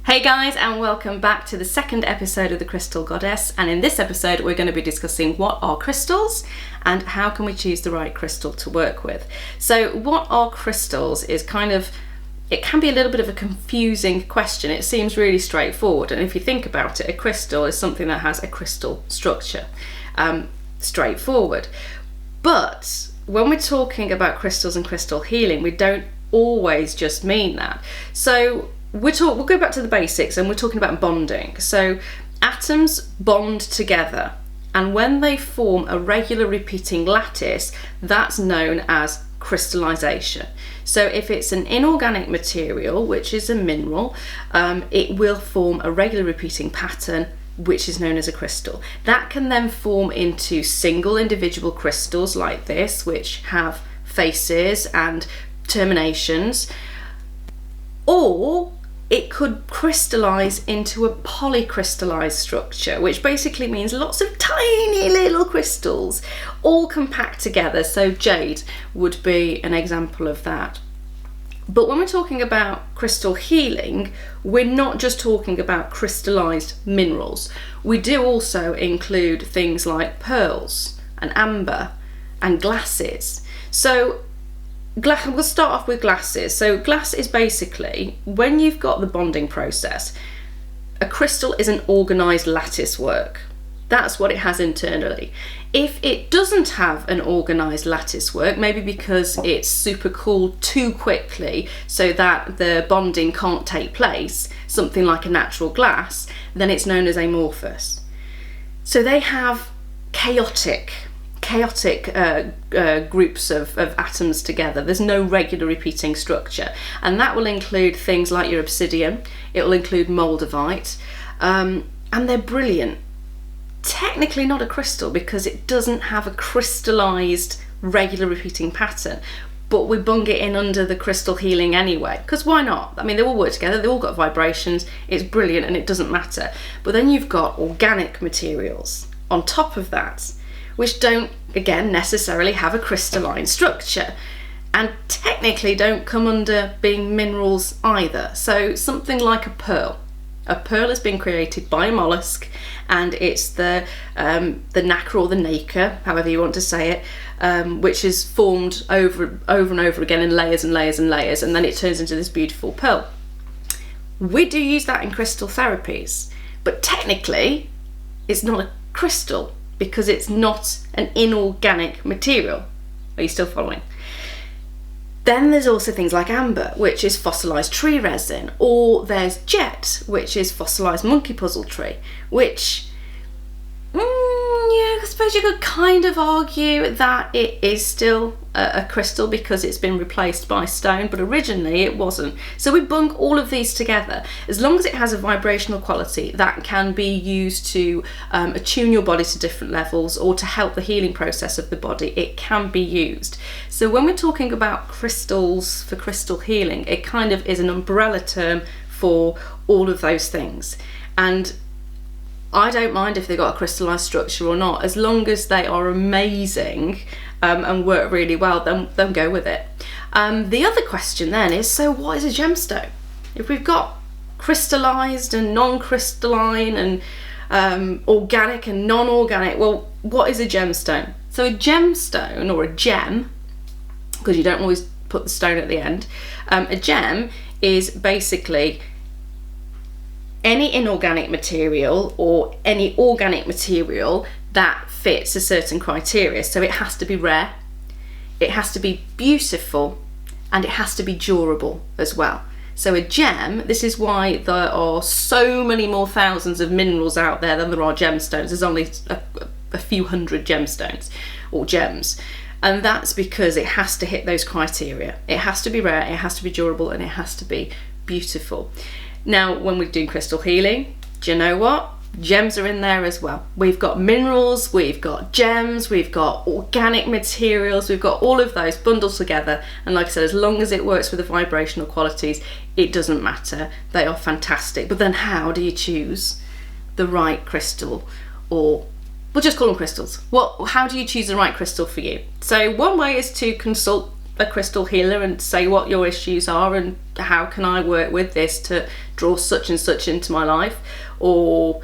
Hey guys, and welcome back to the second episode of the Crystal Goddess, and in this episode we're going to be discussing what are crystals and how can we choose the right crystal to work with. So what are crystals is it can be a little bit of a confusing question. It seems really straightforward, and if you think about it, a crystal is something that has a crystal structure. Straightforward. But when we're talking about crystals and crystal healing, we don't always just mean that. So we'll go back to the basics, and we're talking about bonding. So atoms bond together, and when they form a regular repeating lattice, that's known as crystallization. So if it's an inorganic material, which is a mineral, it will form a regular repeating pattern, which is known as a crystal. That can then form into single individual crystals like this, which have faces and terminations, or it could crystallize into a polycrystallized structure, which basically means lots of tiny little crystals all compact together. So jade would be an example of that. But when we're talking about crystal healing, we're not just talking about crystallized minerals. We do also include things like pearls and amber and glasses. So we'll start off with glasses. So glass is basically, when you've got the bonding process, a crystal is an organized lattice work. That's what it has internally. If it doesn't have an organized lattice work, maybe because it's super cooled too quickly so that the bonding can't take place, something like a natural glass, then it's known as amorphous. So they have chaotic groups of atoms together. There's no regular repeating structure, and that will include things like your obsidian. It will include moldavite, and they're brilliant. Technically not a crystal because it doesn't have a crystallized regular repeating pattern, but we bung it in under the crystal healing anyway, because why not? I mean, they all work together, they've all got vibrations, it's brilliant, and it doesn't matter. But then you've got organic materials on top of that, which don't, again, necessarily have a crystalline structure, and technically don't come under being minerals either. So something like a pearl. A pearl has been created by a mollusk, and it's the nacre or the nacre, however you want to say it, which is formed over and over again in layers and layers and layers, and then it turns into this beautiful pearl. We do use that in crystal therapies, but technically it's not a crystal, because it's not an inorganic material. Are you still following? Then there's also things like amber, which is fossilized tree resin, or there's jet, which is fossilized monkey puzzle tree, which, I suppose you could kind of argue that it is still a crystal because it's been replaced by stone, but originally it wasn't. So we bung all of these together. As long as it has a vibrational quality that can be used to attune your body to different levels or to help the healing process of the body, it can be used. So when we're talking about crystals for crystal healing, it kind of is an umbrella term for all of those things. And I don't mind if they've got a crystallized structure or not, as long as they are amazing and work really well, then go with it. The other question then is, so what is a gemstone? If we've got crystallized and non-crystalline and organic and non-organic, well, what is a gemstone? So a gemstone, or a gem, because you don't always put the stone at the end, a gem is basically any inorganic material or any organic material that fits a certain criteria. So it has to be rare, it has to be beautiful, and it has to be durable as well. So a gem, this is why there are so many more thousands of minerals out there than there are gemstones. There's only a few hundred gemstones or gems. And that's because it has to hit those criteria. It has to be rare, it has to be durable, and it has to be beautiful. Now, when we're doing crystal healing, do you know what? Gems are in there as well. We've got minerals, we've got gems, we've got organic materials, we've got all of those bundled together. And like I said, as long as it works with the vibrational qualities, it doesn't matter. They are fantastic. But then how do you choose the right crystal? Or we'll just call them crystals. How do you choose the right crystal for you? So one way is to consult a crystal healer and say what your issues are and how can I work with this to draw such and such into my life, or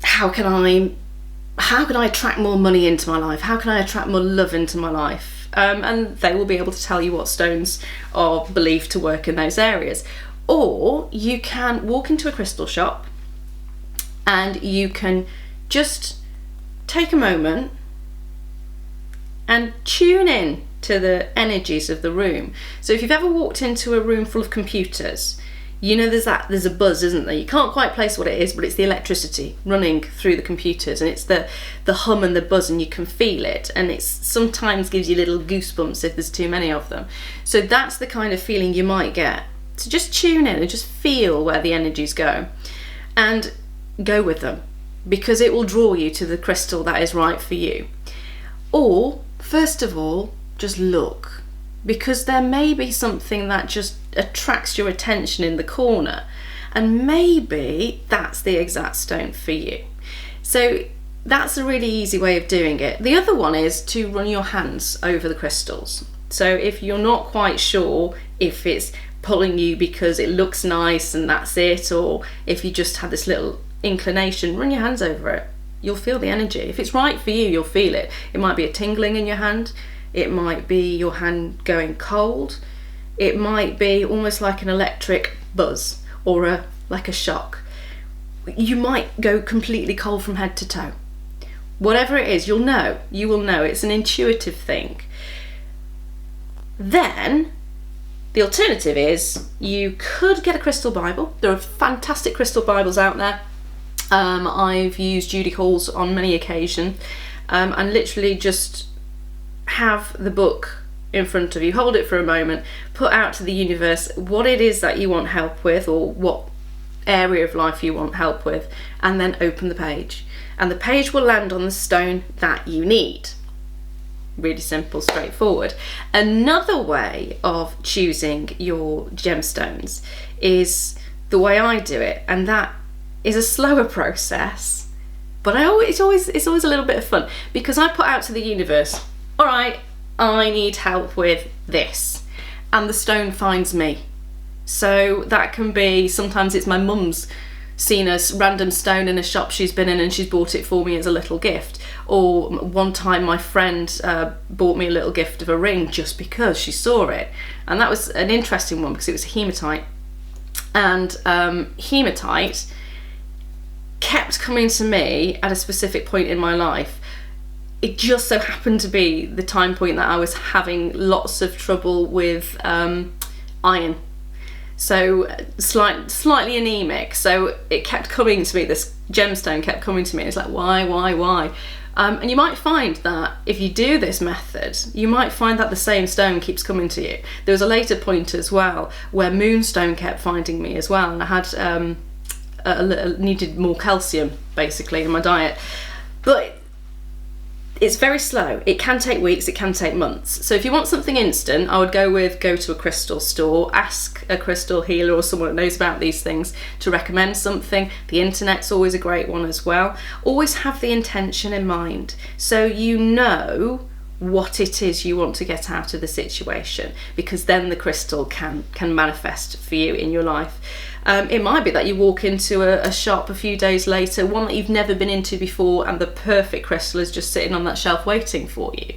how can I attract more money into my life, how can I attract more love into my life, and they will be able to tell you what stones are believed to work in those areas. Or you can walk into a crystal shop and you can just take a moment and tune in to the energies of the room. So if you've ever walked into a room full of computers, you know there's a buzz, isn't there? You can't quite place what it is, but it's the electricity running through the computers, and it's the hum and the buzz, and you can feel it, and it sometimes gives you little goosebumps if there's too many of them. So that's the kind of feeling you might get. So just tune in and just feel where the energies go and go with them, because it will draw you to the crystal that is right for you. Or first of all, just look, because there may be something that just attracts your attention in the corner, and maybe that's the exact stone for you. So that's a really easy way of doing it. The other one is to run your hands over the crystals. So if you're not quite sure if it's pulling you because it looks nice and that's it, or if you just had this little inclination, run your hands over it. You'll feel the energy. If it's right for you, you'll feel it. It might be a tingling in your hand, it might be your hand going cold, it might be almost like an electric buzz or like a shock. You might go completely cold from head to toe. Whatever it is, you will know. It's an intuitive thing. Then the alternative is you could get a crystal Bible. There are fantastic crystal Bibles out there. I've used Judy Hall's on many occasions, and literally just have the book in front of you, hold it for a moment, put out to the universe what it is that you want help with, or what area of life you want help with, and then open the page, and the page will land on the stone that you need. Really simple, straightforward. Another way of choosing your gemstones is the way I do it, and that is a slower process, but it's always a little bit of fun, because I put out to the universe, all right, I need help with this, and the stone finds me. So that can be, sometimes it's my mum's seen a random stone in a shop she's been in and she's bought it for me as a little gift. Or one time my friend bought me a little gift of a ring just because she saw it, and that was an interesting one because it was hematite, and hematite kept coming to me at a specific point in my life. It just so happened to be the time point that I was having lots of trouble with iron, so slightly anemic, so it kept coming to me, this gemstone kept coming to me, and it's like, why? And you might find that if you do this method, you might find that the same stone keeps coming to you. There was a later point as well where moonstone kept finding me as well, and I had needed more calcium basically in my diet. But it's very slow. It can take weeks, it can take months. So if you want something instant, I would go to a crystal store, ask a crystal healer or someone that knows about these things to recommend something. The internet's always a great one as well. Always have the intention in mind, so you know what it is you want to get out of the situation, because then the crystal can manifest for you in your life. It might be that you walk into a shop a few days later, one that you've never been into before, and the perfect crystal is just sitting on that shelf waiting for you.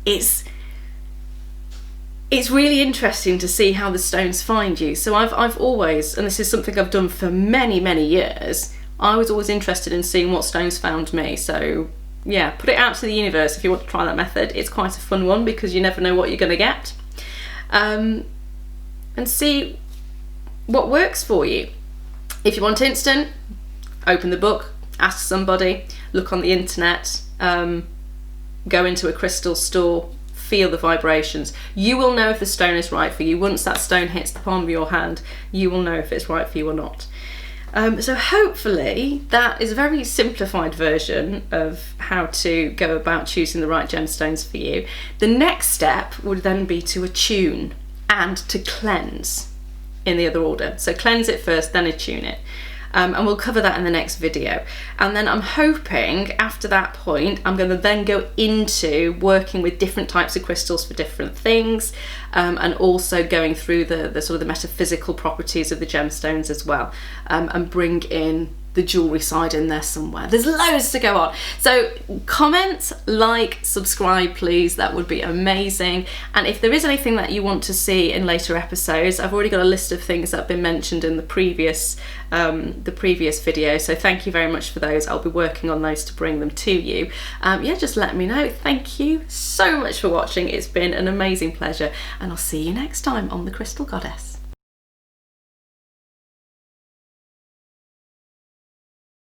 It's really interesting to see how the stones find you. So I've always, and this is something I've done for many years, I was always interested in seeing what stones found me. So yeah, put it out to the universe if you want to try that method. It's quite a fun one because you never know what you're going to get. And see what works for you. If you want instant, open the book, ask somebody, look on the internet, go into a crystal store, feel the vibrations. You will know if the stone is right for you. Once that stone hits the palm of your hand, you will know if it's right for you or not. So hopefully that is a very simplified version of how to go about choosing the right gemstones for you. The next step would then be to attune and to cleanse in the other order. So cleanse it first, then attune it. and we'll cover that in the next video. And then I'm hoping after that point I'm going to then go into working with different types of crystals for different things, and also going through the sort of the metaphysical properties of the gemstones as well, and bring in the jewellery side in there somewhere. There's loads to go on. So comment, like, subscribe please, that would be amazing. And if there is anything that you want to see in later episodes, I've already got a list of things that have been mentioned in the previous video, so thank you very much for those. I'll be working on those to bring them to you. Yeah, just let me know. Thank you so much for watching. It's been an amazing pleasure, and I'll see you next time on the Crystal Goddess.